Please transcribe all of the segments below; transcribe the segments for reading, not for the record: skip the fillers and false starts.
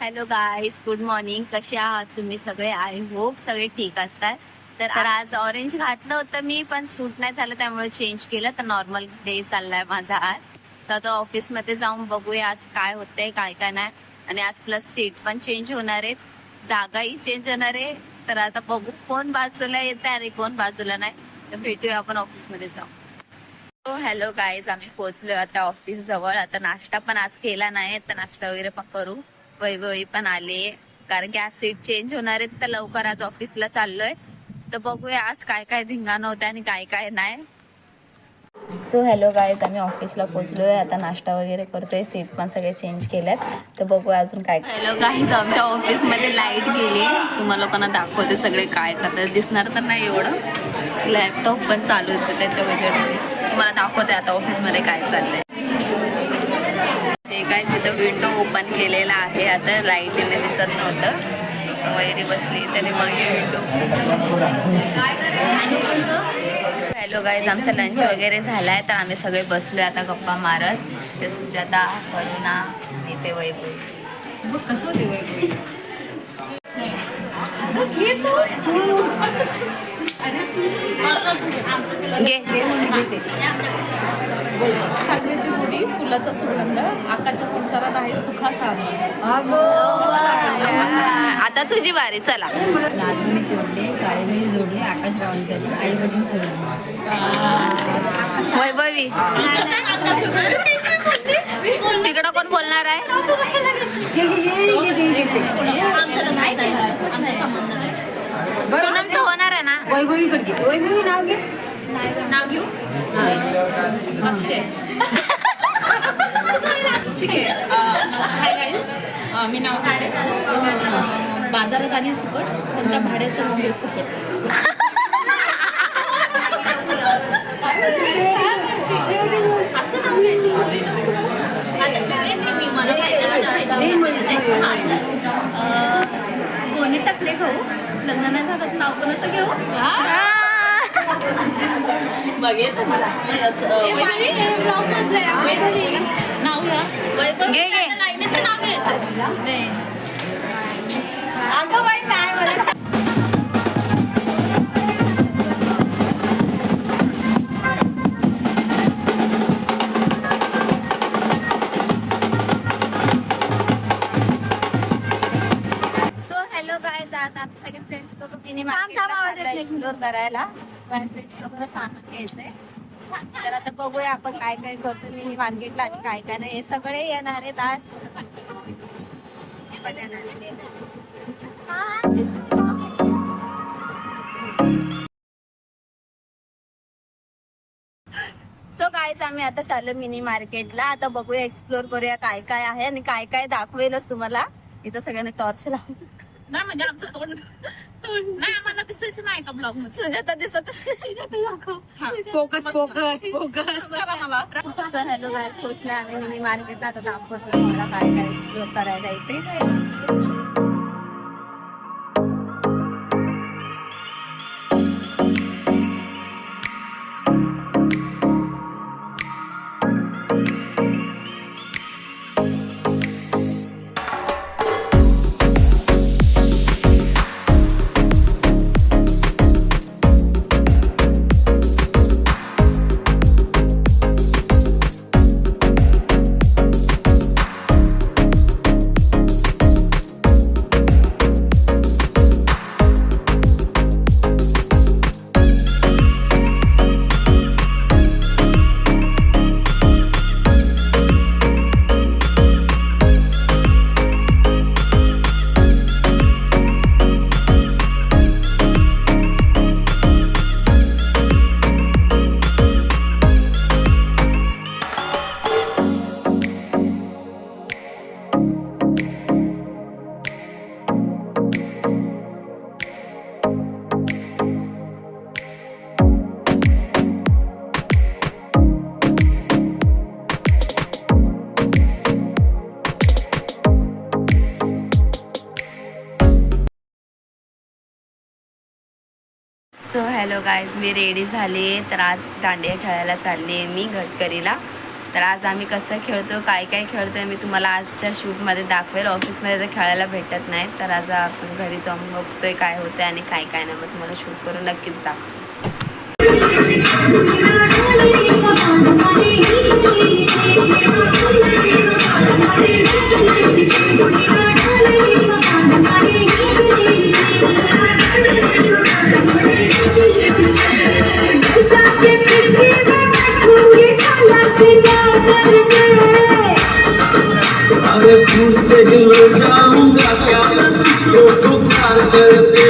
Hello guys, good morning. कसे आहात तुम्ही सगळे? आय होप सगळे ठीक असतात. तर आज ऑरेंज घातलं होतं मी, पण सूट नाही झालं त्यामुळे चेंज केलं. तर नॉर्मल डे चाललाय माझा आज. तर आता ऑफिसमध्ये जाऊन बघूया आज काय होतंय काय काय नाही. आणि आज प्लस सीट पण चेंज होणार आहेत, जागाही चेंज होणार आहे. तर आता बघू कोण बाजूला येते आणि कोण बाजूला नाही. तर भेटूया आपण ऑफिसमध्ये जाऊ. हॅलो गाईज, आम्ही पोहोचलोय आता ऑफिस जवळ. आता नाश्ता पण आज केला नाही, तर नाश्ता वगैरे पण करू. वैभवी पण आले, कारण की आज सीट चेंज होणार आहेत. तर लवकर आज ऑफिसला चाललोय. तर बघूया आज काय काय धिंगाणा होतं आणि काय काय नाही. सो हॅलो गाईज, आम्ही ऑफिसला पोहोचलोय. आता नाश्ता वगैरे करतोय, सीट पण सगळे चेंज केल्यात. तर बघूया अजून काय. हॅलो गाईज, आमच्या ऑफिसमध्ये लाईट गेली. तुम्हाला लोकांना दाखवते सगळे काय करतात. दिसणार तर नाही एवढं, लॅपटॉप पण चालू असतं त्याच्या वजहमध्ये. तुम्हाला दाखवते आता ऑफिसमध्ये काय चाललंय. हे काय तिथं विंडो ओपन केलेला आहे. आता लाईटीने दिसत नव्हतं, वैरी बसली त्याने मागे विंडो. हॅलो गाईज, आमचा लंच वगैरे झालाय. तर आम्ही सगळे बसलोय आता गप्पा मारत. ते सुजाता, करुणा, इथे वैभव. कसं होते वैभवी? ठाकरेची गुढी, फुलाचा सुगंध, आकाच्या संसारात आहे सुखाचा. आता तुझी बारी, चला. लालमणी जोडले, काळेमणी जोडले, आकाशरावांसाठी आई वडील सोडले. वैभवी, तिकडं कोण बोलणार आहे? पूनमचं होणार आहे ना? वैभवी कडे वैभवी नाव घे. नाव घेऊ. अक्षय. ठीक आहे. हाय गाईज, मी नाव सांगते. बाजारात आली सुकट, कोणत्या भाड्याचं नाव फुकट. असं नाव घ्यायचं. कोणी टाकले भाऊ? लग्न नाही झालं नाव कोणाचं घेऊ? बघे तुम्हाला नाव घ्या. लाईनीत नाव घ्यायचं. अगं बाई नाही मला. सगळे फ्रेंड्स लोक मिनी मार्केटला एक्सप्लोर करायला फ्रेंड्स लोकांना सांगून घ्यायचंय. तर आता बघूया आपण काय काय करतो मिनी मार्केटला आणि काय काय नाही. हे सगळे येणार आहेत आज. सो गाईज, आम्ही आता चाललो मिनी मार्केटला. आता बघूया, एक्सप्लोर करूया काय काय आहे आणि काय काय दाखवेलच तुम्हाला. इथं सगळ्यांना टॉर्च लावून नाही म्हणजे आमचं तोंड नाही, आम्हाला दिसायचं नाही का ब्लॉग मध्ये. सुजाता दिसत. Focus focus focus. मला हॅलो गाईज, पोहोचले आम्ही मिनी मार्केटला. आता दाखवतो तुम्हाला काय काय एक्सप्लोर करायला इथे. सो हॅलो गाईज, मी रेडी झाले. तर आज दांडिया खेळायला चालली आहे मी घटकरीला. तर आज आम्ही कसं खेळतो, काय काय खेळतोय मी तुम्हाला आजच्या शूटमध्ये दाखवेल. ऑफिसमध्ये तर खेळायला भेटत नाही, तर आज आपण घरी जाऊन बघतोय काय होतंय आणि काय काय नाही. मग तुम्हाला शूट करून नक्कीच दाखवतो. फूल से हिल जाऊंगा क्या मैं तुझको पुकार करके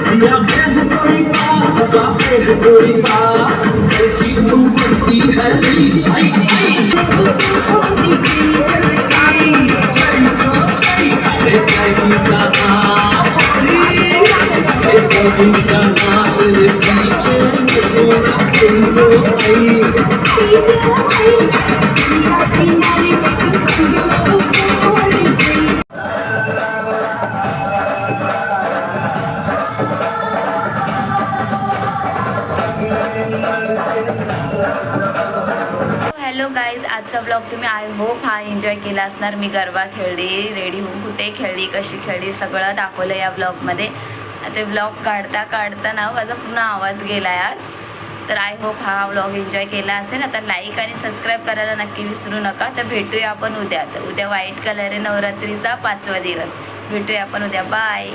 जिया बेद कोई बात सदा बेद कोई बात ऐसी तू बनती है आई आई अरे जाएगी कहाँ जाएगी कहाँ तेरे पीछे मेरा तुम जो हॅलो गाईज, आजचा ब्लॉग तुम्ही आय होप हा एन्जॉय केला असणार. मी गरबा खेळली, रेडी होऊन कुठे खेळली, कशी खेळली सगळं दाखवलं या ब्लॉगमध्ये. ते ब्लॉग काढता ना माझा पूर्ण आवाज गेला आज. तर आय होप हा ब्लॉग एन्जॉय केला असेल. आता लाईक आणि सबस्क्राईब करायला नक्की विसरू नका. तर भेटूया आपण उद्या. तर उद्या व्हाईट कलर आहे, नवरात्रीचा 5वा दिवस. भेटूया आपण उद्या. बाय.